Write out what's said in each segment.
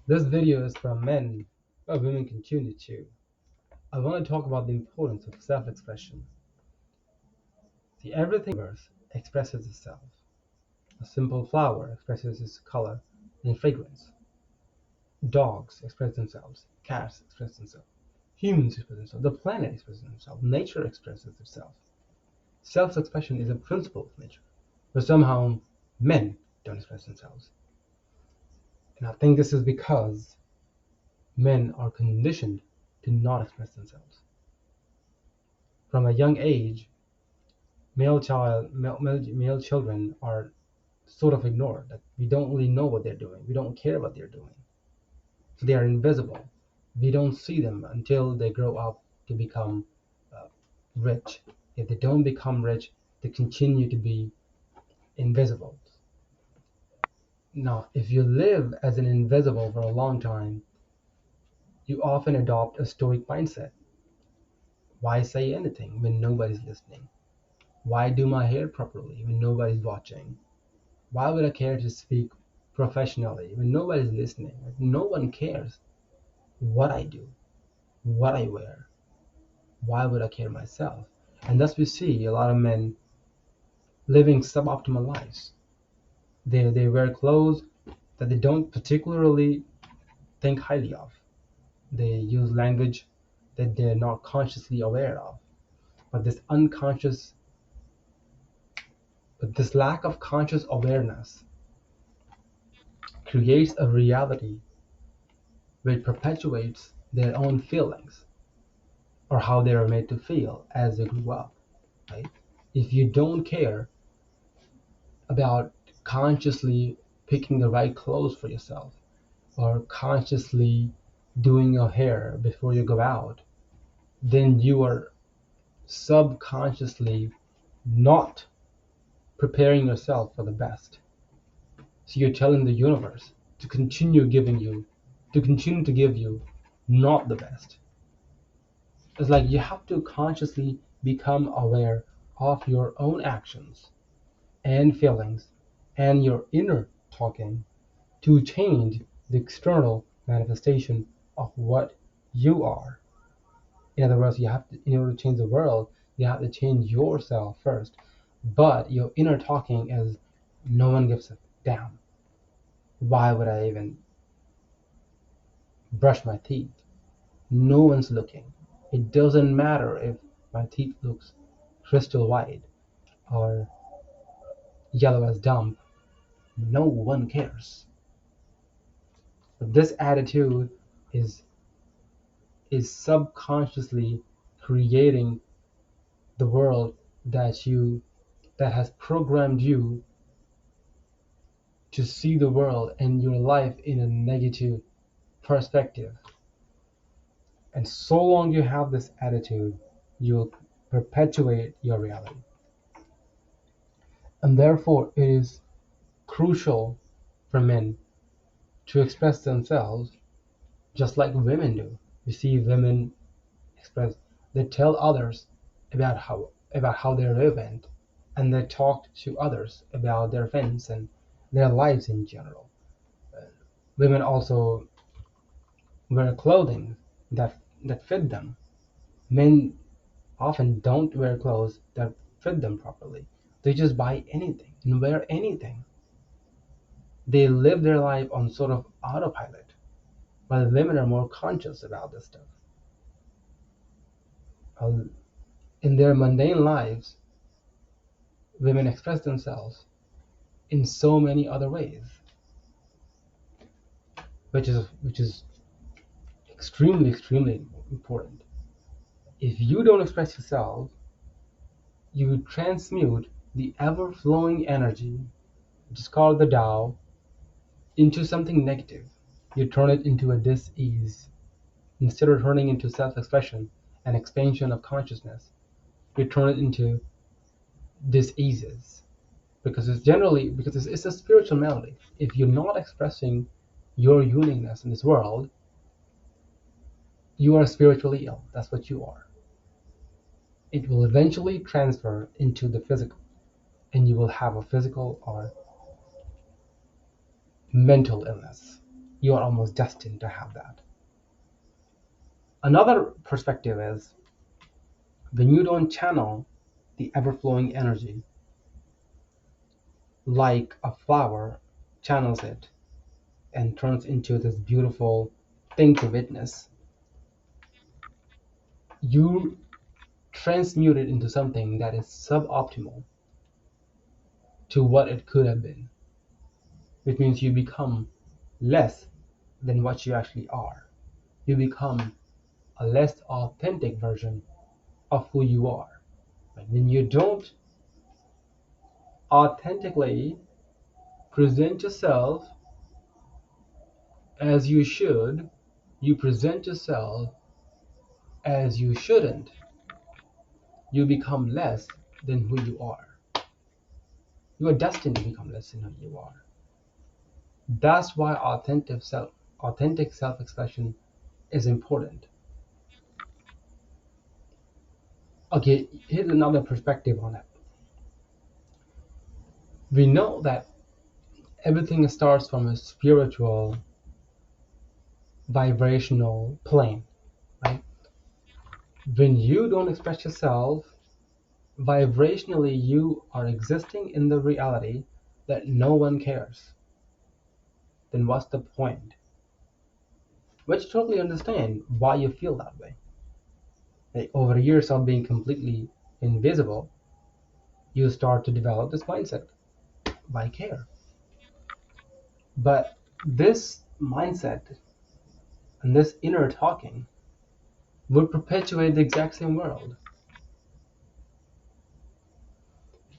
This video is for men, but women can tune it too. I want to talk about the importance of self-expression. See, everything in the universe expresses itself. A simple flower expresses its color and fragrance. Dogs express themselves. Cats express themselves. Humans express themselves. The planet expresses itself. Nature expresses itself. Self-expression is a principle of nature, but somehow men don't express themselves. And I think this is because men are conditioned to not express themselves. From a young age, male children are sort of ignored. That we don't really know what they're doing. We don't care what they're doing. So they are invisible. We don't see them until they grow up to become uh, rich. If they don't become rich, they continue to be invisible. Now, if you live as an invisible for a long time, you often adopt a stoic mindset. Why say anything when nobody's listening? Why do my hair properly when nobody's watching? Why would I care to speak professionally when nobody's listening? Like, no one cares what I do, what I wear. Why would I care myself? And thus we see a lot of men living suboptimal lives. They wear clothes that they don't particularly think highly of. They use language that they're not consciously aware of. But this unconscious, but this lack of conscious awareness creates a reality which perpetuates their own feelings or how they are made to feel as they grew up, right? If you don't care about consciously picking the right clothes for yourself or consciously doing your hair before you go out, then you are subconsciously not preparing yourself for the best. So you're telling the universe to continue to give you not the best. It's like you have to consciously become aware of your own actions and feelings and your inner talking to change the external manifestation of what you are. In other words, in order to change the world, you have to change yourself first. But your inner talking is no one gives a damn. Why would I even brush my teeth? No one's looking. It doesn't matter if my teeth looks crystal white or yellow as dump. No one cares. But this attitude is is subconsciously creating the world that has programmed you to see the world and your life in a negative perspective. And so long you have this attitude, you'll perpetuate your reality. And therefore, it is crucial for men to express themselves just like women do. You see women express, they tell others about how their event, and they talk to others about their events and their lives in general. Women also wear clothing that fit them. Men often don't wear clothes that fit them properly. They just buy anything and wear anything. They live their life on sort of autopilot, while women are more conscious about this stuff. Uh, In their mundane lives, women express themselves in so many other ways, which is extremely important. If you don't express yourself, you transmute the ever-flowing energy, which is called the Tao, into something negative. You turn it into a dis-ease. Instead of turning into self-expression and expansion of consciousness, you turn it into diseases. Because it's a spiritual malady. If you're not expressing your uniqueness in this world, you are spiritually ill. That's what you are. It will eventually transfer into the physical, and you will have a physical or mental illness. You are almost destined to have that. Another perspective is when you don't channel the ever flowing energy like a flower channels it and turns into this beautiful thing to witness, you transmute it into something that is suboptimal to what it could have been, which means you become less than what you actually are. You become a less authentic version of who you are. Like when you don't authentically present yourself as you should, you present yourself as you shouldn't, you become less than who you are. You are destined to become less than who you are. That's why authentic self-expression is important. Okay, here's another perspective on it. We know that everything starts from a spiritual, vibrational plane, right? When you don't express yourself, vibrationally you are existing in the reality that no one cares. Then what's the point? Which totally understand why you feel that way. Like over years of being completely invisible, you start to develop this mindset. Why care? But this mindset and this inner talking would perpetuate the exact same world.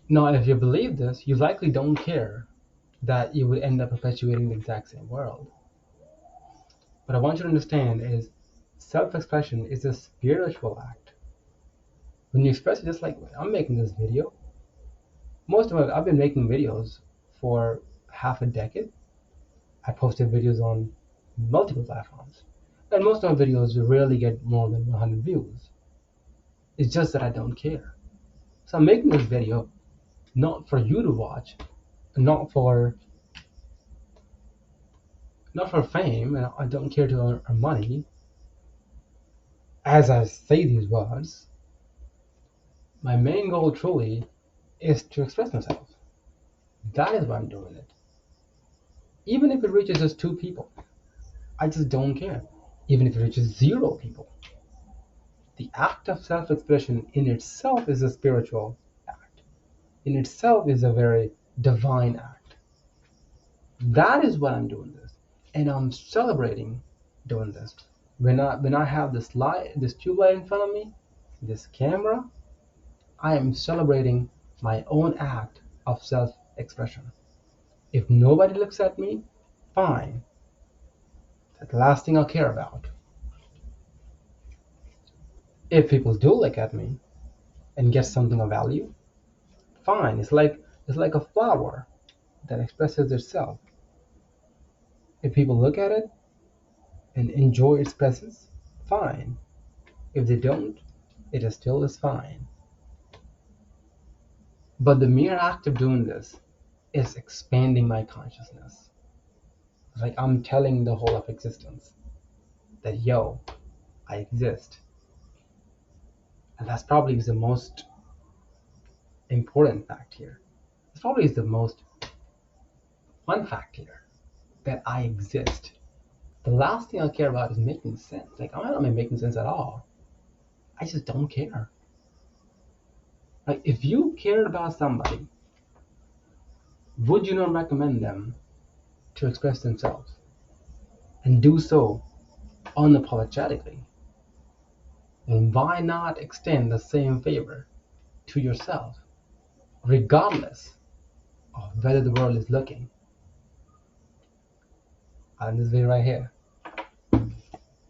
Now, if you believe this, you likely don't care that you would end up perpetuating the exact same world. What I want you to understand is self-expression is a spiritual act. When you express it, just like I'm making this video, I've been making videos for half a decade. I posted videos on multiple platforms, and most of my videos rarely get more than 100 views. It's just that I don't care. So I'm making this video not for you to watch, not for fame, and I don't care to earn money. As I say these words, my main goal truly is to express myself. That is why I'm doing it. Even if it reaches just 2 people, I just don't care. Even if it reaches 0 people, the act of self-expression in itself is a spiritual act. In itself is a very divine act. That is what I'm doing this, and I'm celebrating doing this. When I have this tube light in front of me, this camera, I am celebrating my own act of self-expression. If nobody looks at me, fine. That's the last thing I'll care about. If people do look at me and get something of value, fine. It's like a flower that expresses itself. If people look at it and enjoy its presence, fine. If they don't, it is still is fine. But the mere act of doing this is expanding my consciousness. It's like I'm telling the whole of existence that yo, I exist. And that's probably the most important fact here. It's probably the most fun fact here, that I exist. The last thing I care about is making sense. Like I'm not making sense at all. I just don't care. Like if you cared about somebody, would you not recommend them to express themselves and do so unapologetically? And why not extend the same favor to yourself, regardless of whether the world is looking? I'll end this video right here.